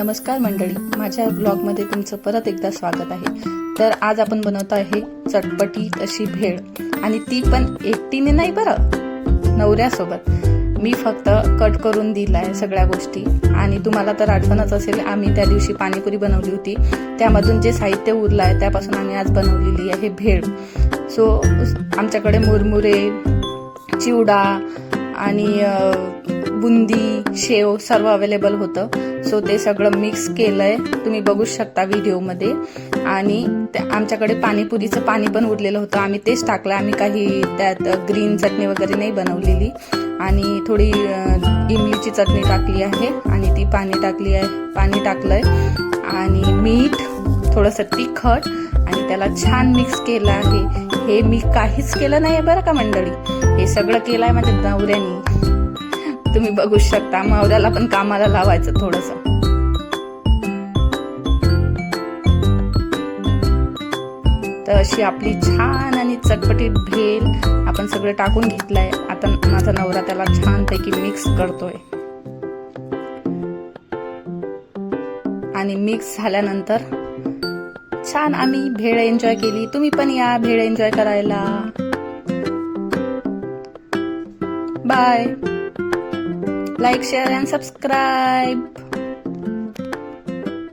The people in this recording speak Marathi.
नमस्कार मंडळी, माझ्या ब्लॉगमध्ये तुमचं परत एकदा स्वागत आहे। तर आज आपण बनवत आहे चटपटीत अशी भेळ, आणि ती पण एकटीने नाही बरं, नवऱ्यासोबत। मी फक्त कट करून दिलाय सगळ्या गोष्टी, आणि तुम्हाला तर आठवणच असेल आम्ही त्या दिवशी पाणीपुरी बनवली होती, त्यामधून जे साहित्य उरलं आहे त्यापासून आम्ही आज बनवलेली आहे भेळ। सो आमच्याकडे मुरमुरे, चिवडा आणि बुंदी, शेव सर्व अवेलेबल होतं। सो ते सगळं मिक्स केलंय, तुम्ही बघू शकता व्हिडिओमध्ये। आणि आमच्याकडे पाणीपुरीचं पाणी पण उरलेलं होतं, आम्ही तेच टाकलं। आम्ही काही त्यात ग्रीन चटणी वगैरे नाही बनवलेली, आणि थोडी इमलीची चटणी टाकली आहे, आणि ती पाणी टाकलंय, आणि मीठ, थोडंसं तिखट, आणि त्याला छान मिक्स केलं आहे। हे मी काहीच केलं नाही बरं का मंडळी, हे सगळं केलंय माझ्या नवऱ्यानी। तुम्ही बघू शकता, नवऱ्याला पण कामाला लावायचं थोडंसं। तर अशी आपली छान आणि चटपटीत भेळ आपण सगळं टाकून घेतलंय। आता माझा नवरा त्याला छानपैकी मिक्स करतोय, आणि मिक्स झाल्यानंतर छान आम्ही भेळ एन्जॉय केली। तुम्ही पण या भेळ एन्जॉय करायला। Bye, like, share and subscribe.